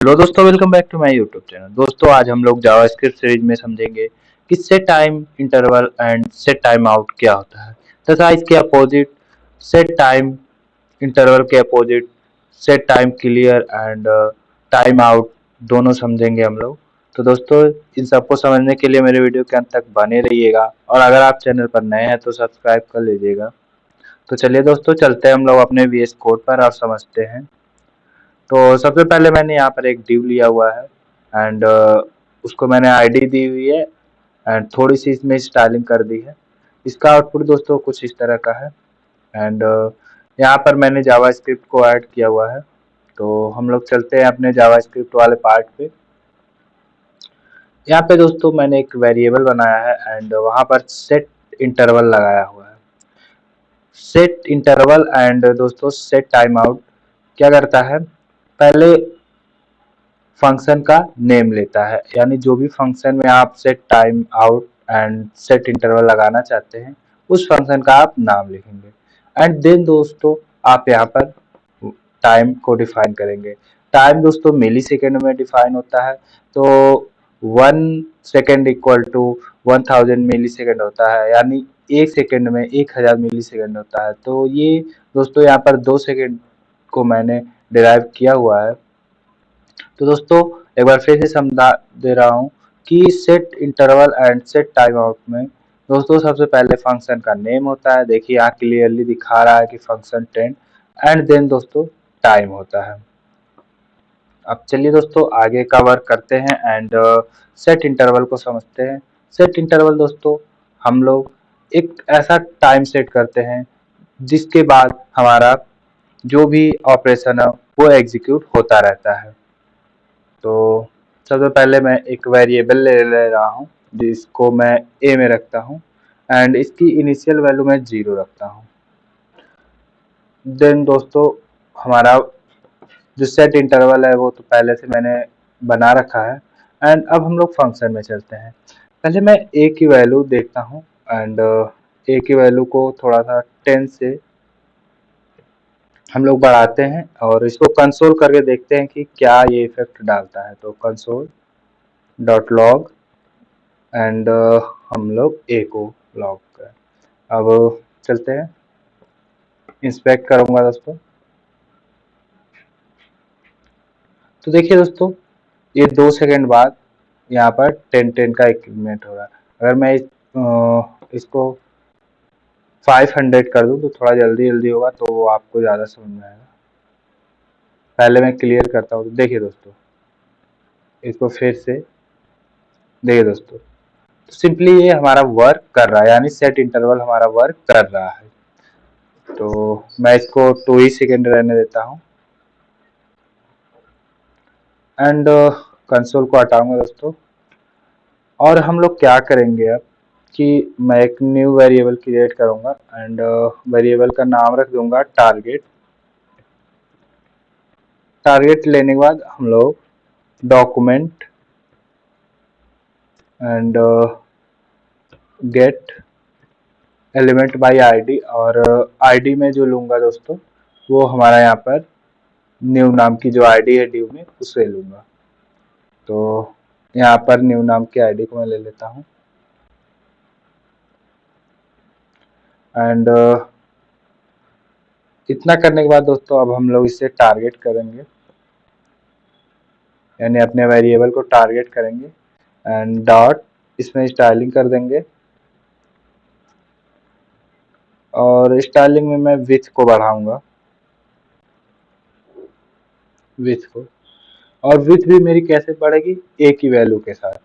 Hello दोस्तों, welcome back to my YouTube channel. दोस्तों, आज हम लोग जावास्क्रिप्ट सीरीज में समझेंगे कि set time interval and set time out क्या होता है तथा इसके अपोजिट सेट टाइम इंटरवल के opposite set time clear and time out दोनों समझेंगे हम लोग। तो दोस्तों, इन सबको समझने के लिए मेरे वीडियो के अंत तक बने रहिएगा और अगर आप चैनल पर नए हैं तो सब्सक्राइब कर लीजिएगा। तो चलिए दोस्तों, चलते हैं हम लोग अपने वीएस कोड पर और समझते हैं। तो सबसे पहले मैंने यहाँ पर एक div लिया हुआ है एंड उसको मैंने आईडी दी हुई है एंड थोड़ी सी इसमें स्टाइलिंग कर दी है। इसका आउटपुट दोस्तों कुछ इस तरह का है एंड यहाँ पर मैंने जावास्क्रिप्ट को ऐड किया हुआ है। तो हम लोग चलते हैं अपने जावास्क्रिप्ट वाले पार्ट पे। यहाँ पे दोस्तों मैंने एक वेरिएबल बनाया है एंड वहाँ पर सेट इंटरवल लगाया हुआ है। सेट इंटरवल एंड दोस्तों सेट टाइम आउट क्या करता है, पहले फंक्शन का नेम लेता है, यानी जो भी फंक्शन में आप set time out and set interval लगाना चाहते हैं उस फंक्शन का आप नाम लिखेंगे एंड देन दोस्तों आप यहाँ पर टाइम को डिफाइन करेंगे। टाइम दोस्तों मिली सेकेंड में डिफाइन होता है। तो 1 second equal to 1000 millisecond होता है, यानी 1 सेकेंड में 1000 मिली सेकेंड होता है। तो ये दोस्तों यहाँ पर 2 सेकेंड को मैंने डिराइव किया हुआ है। तो दोस्तों एक बार फिर से समझा दे रहा हूँ कि set interval and set time out में दोस्तों सबसे पहले फंक्शन का नेम होता है। देखिए यहाँ क्लियरली दिखा रहा है कि फंक्शन टेंड एंड देन दोस्तों टाइम होता है। अब चलिए दोस्तों आगे का वर्क करते हैं एंड सेट इंटरवल को समझते हैं। सेट इंटरवल दोस्तों हम लोग एक ऐसा टाइम सेट करते हैं जिसके बाद हमारा जो भी ऑपरेशन है वो एग्जीक्यूट होता रहता है। तो सबसे पहले मैं एक वेरिएबल ले रहा हूँ जिसको मैं ए में रखता हूँ एंड इसकी इनिशियल वैल्यू मैं 0 रखता हूँ। देन दोस्तों हमारा जो सेट इंटरवल है वो तो पहले से मैंने बना रखा है एंड अब हम लोग फंक्शन में चलते हैं। पहले मैं ए की वैल्यू देखता हूँ एंड ए की वैल्यू को थोड़ा सा 10 से हम लोग बढ़ाते हैं और इसको कंसोल करके देखते हैं कि क्या ये इफेक्ट डालता है। तो कंसोल डॉट लॉग एंड हम लोग ए को लॉग करें। अब चलते हैं, इंस्पेक्ट करूंगा दोस्तों। तो देखिए दोस्तों ये 2 सेकेंड बाद यहाँ पर 10 का इंक्रीमेंट हो रहा है। अगर मैं इसको 500 कर दूं तो थोड़ा जल्दी जल्दी होगा तो वो आपको ज़्यादा समझ में आएगा। पहले मैं क्लियर करता हूँ। तो देखिए दोस्तों इसको फिर से देखिए दोस्तों, तो सिंपली ये हमारा वर्क कर रहा है, यानी सेट इंटरवल हमारा वर्क कर रहा है। तो मैं इसको 2 ही सेकेंड रहने देता हूँ एंड कंसोल को हटाऊंगा दोस्तों। और हम लोग क्या करेंगे अब कि मैं एक न्यू वेरिएबल क्रिएट करूंगा एंड वेरिएबल का नाम रख दूंगा टारगेट। टारगेट लेने के बाद हम लोग document and gate element by ID, और आईडी में जो लूंगा दोस्तों वो हमारा यहाँ पर न्यू नाम की जो आईडी है ड्यू में उसे लूंगा। तो यहाँ पर न्यू नाम की आईडी को मैं ले लेता हूँ एंड इतना करने के बाद दोस्तों अब हम लोग इसे टारगेट करेंगे, यानी अपने वेरिएबल को टारगेट करेंगे एंड डॉट इसमें स्टाइलिंग कर देंगे और स्टाइलिंग में मैं विड्थ को बढ़ाऊंगा, विड्थ को। और विड्थ भी मेरी कैसे बढ़ेगी, ए की वैल्यू के साथ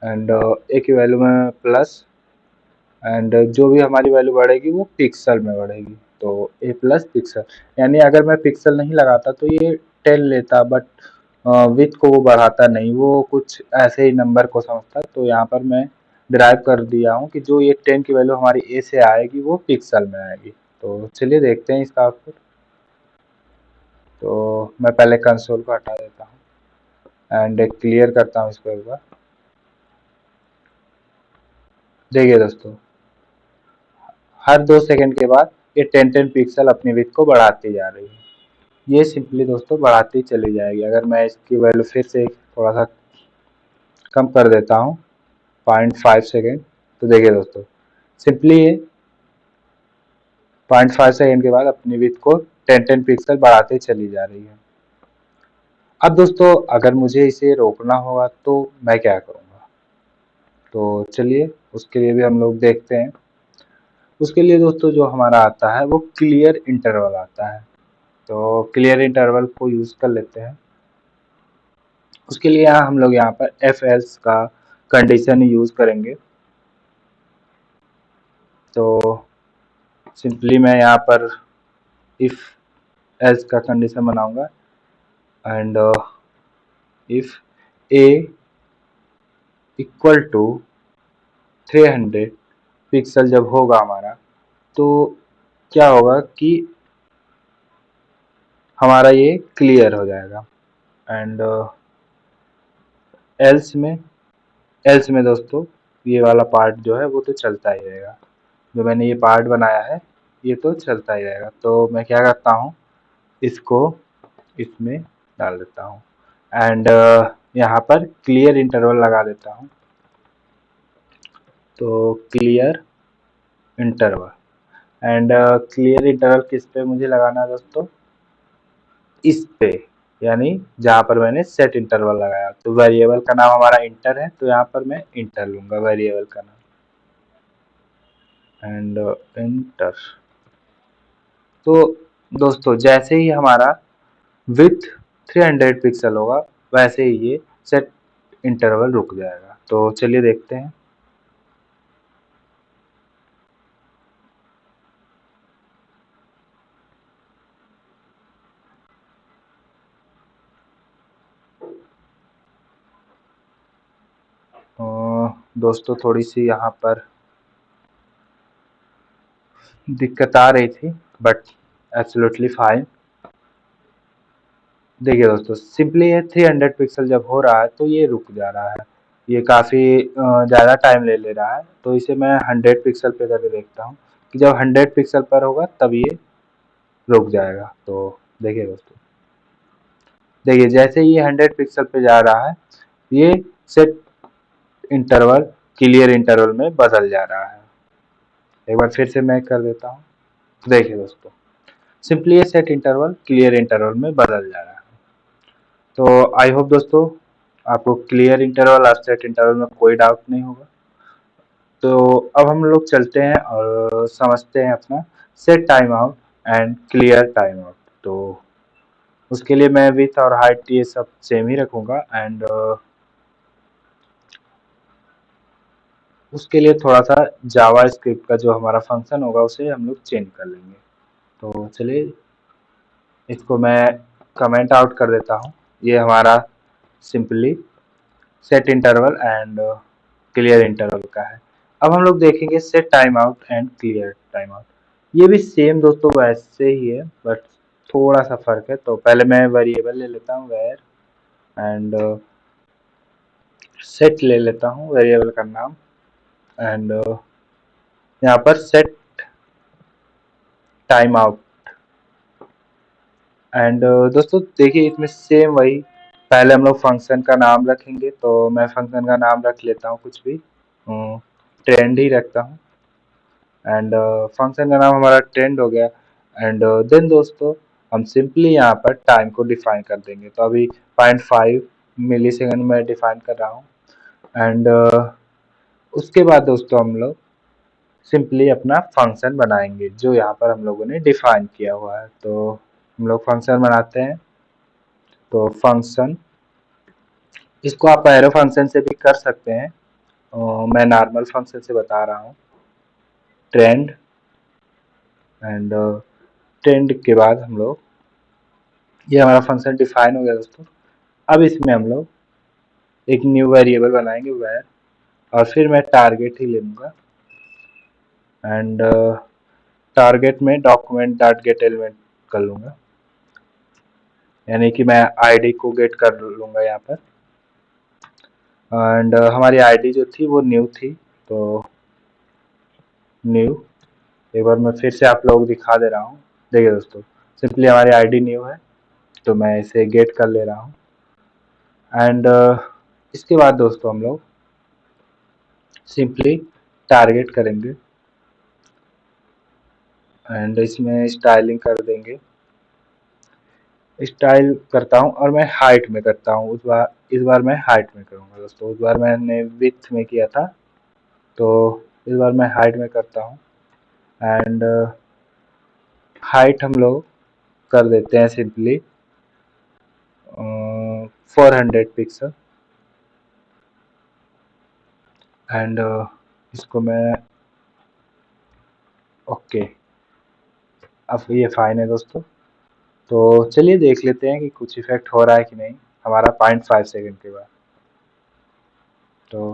एंड ए की वैल्यू में प्लस एंड जो भी हमारी वैल्यू बढ़ेगी वो पिक्सल में बढ़ेगी। तो ए प्लस पिक्सल, यानी अगर मैं पिक्सल नहीं लगाता तो ये 10 लेता, बट विथ को वो बढ़ाता नहीं, वो कुछ ऐसे ही नंबर को समझता। तो यहाँ पर मैं डिराइव कर दिया हूँ कि जो ये 10 की वैल्यू हमारी ए से आएगी वो पिक्सल में आएगी। तो चलिए देखते हैं इसका आउटपुट। तो मैं पहले कंसोल को हटा देता हूँ एंड क्लियर करता हूँ इसको एक बार। देखिए दोस्तों हर 2 सेकंड के बाद ये 10 पिक्सल अपनी विड्थ को बढ़ाती जा रही है। ये सिंपली दोस्तों बढ़ाती चली जाएगी। अगर मैं इसकी वैल्यू फिर से थोड़ा सा कम कर देता हूँ 0.5 सेकेंड, तो देखिए दोस्तों सिंपली ये 0.5 सेकेंड के बाद अपनी विड्थ को 10 पिक्सल बढ़ाते चली जा रही है। अब दोस्तों अगर मुझे इसे रोकना होगा तो मैं क्या करूँगा, तो चलिए उसके लिए भी हम लोग देखते हैं। उसके लिए दोस्तों जो हमारा आता है वो क्लियर इंटरवल आता है, तो क्लियर इंटरवल को यूज़ कर लेते हैं। उसके लिए हम लोग यहाँ पर एफ एल्स का कंडीशन यूज़ करेंगे। तो सिंपली मैं यहाँ पर इफ एल्स का कंडीशन बनाऊंगा and if a equal to 300 pixel जब होगा हमारा, तो क्या होगा कि हमारा ये क्लियर हो जाएगा। एंड एल्स में दोस्तों ये वाला पार्ट जो है वो तो चलता ही रहेगा। जो मैंने ये पार्ट बनाया है ये तो चलता ही रहेगा। तो मैं क्या करता हूँ, इसको इसमें डाल देता हूँ एंड यहाँ पर क्लियर इंटरवल लगा देता हूँ। तो clear interval and clear interval किस पे मुझे लगाना है दोस्तों, इस पे, यानी जहाँ पर मैंने सेट इंटरवल लगाया। तो वेरिएबल का नाम हमारा इंटर है, तो यहाँ पर मैं इंटर लूंगा वेरिएबल का नाम एंड इंटर। तो दोस्तों जैसे ही हमारा विथ 300 पिक्सल होगा वैसे ही ये सेट इंटरवल रुक जाएगा। तो चलिए देखते हैं। दोस्तों थोड़ी सी यहाँ पर दिक्कत आ रही थी बट एब्सोल्युटली फाइन। देखिए दोस्तों सिंपली ये 300 पिक्सल जब हो रहा है तो ये रुक जा रहा है, ये काफ़ी ज़्यादा टाइम ले ले रहा है। तो इसे मैं 100 पिक्सल पे करके देखता हूँ कि जब 100 पिक्सल पर होगा तब ये रुक जाएगा। तो देखिए दोस्तों, देखिए जैसे ये 100 पिक्सल पे जा रहा है ये सेट इंटरवल क्लियर इंटरवल में बदल जा रहा है। एक बार फिर से मैं कर देता हूँ। देखिए दोस्तों सिंपली ये सेट इंटरवल क्लियर इंटरवल में बदल जा रहा है। तो आई होप दोस्तों आपको क्लियर इंटरवल और सेट इंटरवल में कोई डाउट नहीं होगा। तो अब हम लोग चलते हैं और समझते हैं अपना set time out and clear time out. तो उसके लिए मैं विथ और हाइट ये सब सेम ही रखूँगा एंड उसके लिए थोड़ा सा जावा स्क्रिप्ट का जो हमारा फंक्शन होगा उसे हम लोग चेंज कर लेंगे। तो चलिए इसको मैं कमेंट आउट कर देता हूँ। ये हमारा simply set interval and clear interval का है। अब हम लोग देखेंगे set time out and clear time out. ये भी सेम दोस्तों वैसे ही है बट थोड़ा सा फर्क है। तो पहले मैं वेरिएबल ले लेता हूँ वेर एंड सेट ले लेता हूँ वेरिएबल का नाम एंड यहाँ पर सेट टाइम आउट एंड दोस्तों देखिए इसमें सेम वही, पहले हम लोग फंक्शन का नाम रखेंगे। तो मैं फंक्शन का नाम रख लेता हूँ कुछ भी, ट्रेंड ही रखता हूँ एंड फंक्शन का नाम हमारा ट्रेंड हो गया। एंड देन दोस्तों हम सिंपली यहाँ पर टाइम को डिफाइन कर देंगे। तो अभी 0.5 मिली सेकेंड में डिफाइन कर रहा हूँ एंड उसके बाद दोस्तों हम लोग सिंपली अपना फंक्शन बनाएंगे जो यहाँ पर हम लोगों ने डिफाइन किया हुआ है। तो हम लोग फंक्शन बनाते हैं। तो फंक्शन, इसको आप एरो फंक्शन से भी कर सकते हैं, मैं नॉर्मल फंक्शन से बता रहा हूँ। ट्रेंड एंड ट्रेंड के बाद हम लोग, ये हमारा फंक्शन डिफाइन हो गया दोस्तों। अब इसमें हम लोग एक न्यू वेरिएबल बनाएंगे वेर, और फिर मैं टारगेट ही ले लूँगा एंड टारगेट में डॉक्यूमेंट डॉट गेट एलिमेंट कर लूँगा, यानी कि मैं आईडी को गेट कर लूँगा यहाँ पर। एंड हमारी आईडी जो थी वो न्यू थी, तो न्यू, एक बार मैं फिर से आप लोग दिखा दे रहा हूँ। देखिए दोस्तों सिंपली हमारी आईडी न्यू है तो मैं इसे गेट कर ले रहा हूँ। एंड इसके बाद दोस्तों हम लोग सिंपली टारगेट करेंगे एंड इसमें स्टाइलिंग कर देंगे। स्टाइल करता हूँ और मैं हाइट में करता हूँ। इस बार मैं हाइट में करूँगा दोस्तों। उस बार मैंने विड्थ में किया था, तो इस बार मैं हाइट में करता हूँ। एंड हाइट हम लोग कर देते हैं सिंपली 400 पिक्सल। एंड इसको मैं ओके, अब ये फाइन है दोस्तों। तो चलिए देख लेते हैं कि कुछ इफेक्ट हो रहा है कि नहीं हमारा 0.5 सेकंड के बाद। तो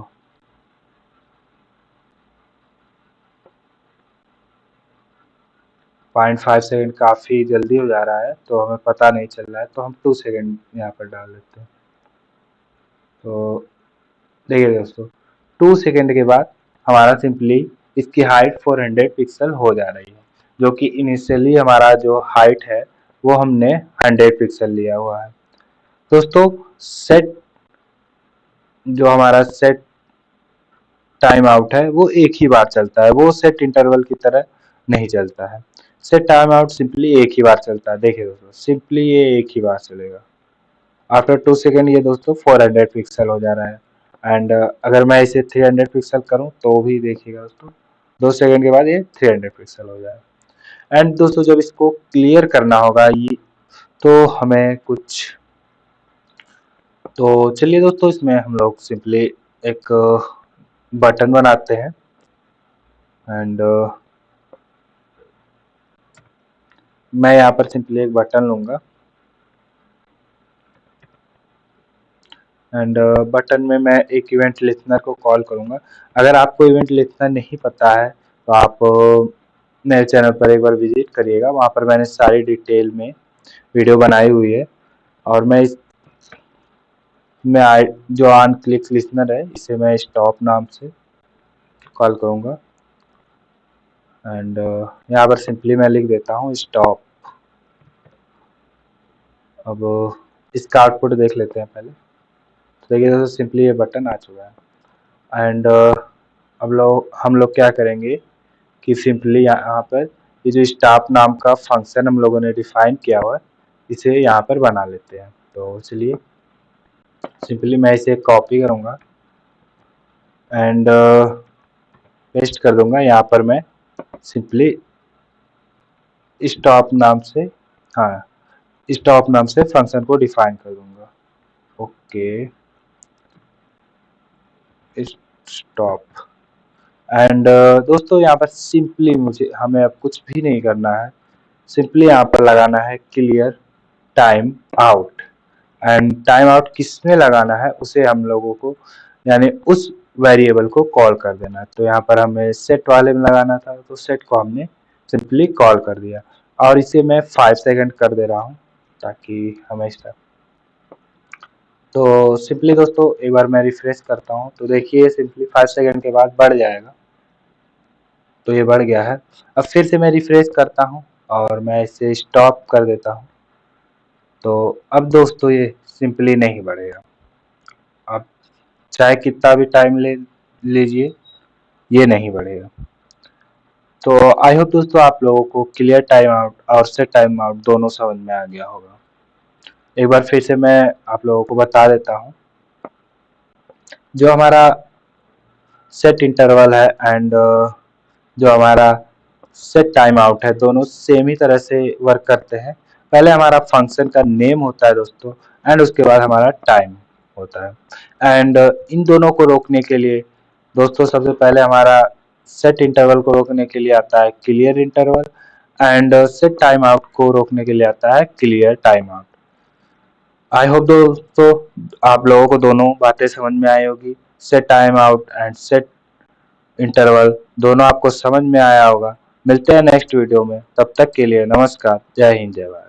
0.5 सेकंड काफ़ी जल्दी हो जा रहा है, तो हमें पता नहीं चल रहा है, तो हम 2 सेकंड यहाँ पर डाल देते हैं। तो देखिए दोस्तों, 2 सेकंड के बाद हमारा सिंपली इसकी हाइट 400 पिक्सल हो जा रही है, जो कि इनिशियली हमारा जो हाइट है वो हमने 100 पिक्सल लिया हुआ है दोस्तों। सेट जो हमारा सेट टाइम आउट है वो एक ही बार चलता है, वो सेट इंटरवल की तरह नहीं चलता है। सेट टाइम आउट सिंपली एक ही बार चलता है। देखिए दोस्तों, सिंपली ये एक ही बार चलेगा। आफ्टर 2 सेकंड ये दोस्तों 400 पिक्सल हो जा रहा है। एंड अगर मैं इसे 300 पिक्सल करूं तो भी देखिएगा दोस्तों, 2 सेकंड के बाद ये 300 पिक्सल हो जाएगा। एंड दोस्तों जब इसको क्लियर करना होगा ये, तो हमें कुछ, तो चलिए दोस्तों इसमें हम लोग सिंपली एक बटन बनाते हैं। एंड मैं यहाँ पर सिंपली एक बटन लूँगा। एंड बटन में मैं एक इवेंट लिसनर को कॉल करूँगा। अगर आपको इवेंट लिसनर नहीं पता है तो आप मेरे चैनल पर एक बार विजिट करिएगा, वहाँ पर मैंने सारी डिटेल में वीडियो बनाई हुई है। और मैं जो ऑन क्लिक लिसनर है इसे मैं स्टॉप नाम से कॉल करूँगा। एंड यहाँ पर सिंपली मैं लिख देता हूँ स्टॉप। अब इसका आउटपुट देख लेते हैं पहले। तो देखिए दोस्तों, सिंपली ये बटन आ चुका है। एंड अब हम लोग क्या करेंगे कि सिंपली यहाँ पर ये जो स्टाफ नाम का फंक्शन हम लोगों ने डिफाइन किया हुआ है, इसे यहाँ पर बना लेते हैं। तो चलिए सिंपली मैं इसे कॉपी करूँगा एंड पेस्ट कर दूंगा। यहाँ पर मैं सिंपली स्टॉप नाम से, हाँ, स्टॉप नाम से फंक्शन को डिफाइन कर दूंगा। Okay, stop. एंड दोस्तों यहाँ पर सिंपली हमें अब कुछ भी नहीं करना है, सिंपली यहाँ पर लगाना है clear time out. And time out किसमें लगाना है उसे हम लोगों को, यानी उस वेरिएबल को कॉल कर देना है। तो यहाँ पर हमें सेट वाले में लगाना था, तो सेट को हमने सिंपली कॉल कर दिया। और इसे मैं 5 सेकंड कर दे रहा हूँ ताकि हमें तो सिंपली दोस्तों एक बार मैं रिफ्रेश करता हूँ, तो देखिए सिंपली 5 सेकंड के बाद बढ़ जाएगा। तो ये बढ़ गया है। अब फिर से मैं रिफ्रेश करता हूँ और मैं इसे स्टॉप कर देता हूँ। तो अब दोस्तों ये सिंपली नहीं बढ़ेगा। आप चाहे कितना भी टाइम ले लीजिए, ये नहीं बढ़ेगा। तो आई होप दोस्तों आप लोगों को क्लियर टाइम आउट और सेट टाइम आउट दोनों समझ में आ गया होगा। एक बार फिर से मैं आप लोगों को बता देता हूँ। जो हमारा सेट इंटरवल है एंड जो हमारा सेट टाइम आउट है, दोनों सेम ही तरह से वर्क करते हैं। पहले हमारा फंक्शन का नेम होता है दोस्तों, एंड उसके बाद हमारा टाइम होता है। एंड इन दोनों को रोकने के लिए दोस्तों सबसे पहले हमारा सेट इंटरवल को रोकने के लिए आता है clear interval, and set time out को रोकने के लिए आता है clear time out. I hope दोस्तों आप लोगों को दोनों बातें समझ में आई होगी। Set time out and set interval दोनों आपको समझ में आया होगा। मिलते हैं नेक्स्ट वीडियो में, तब तक के लिए नमस्कार, जय हिंद, जय भारत।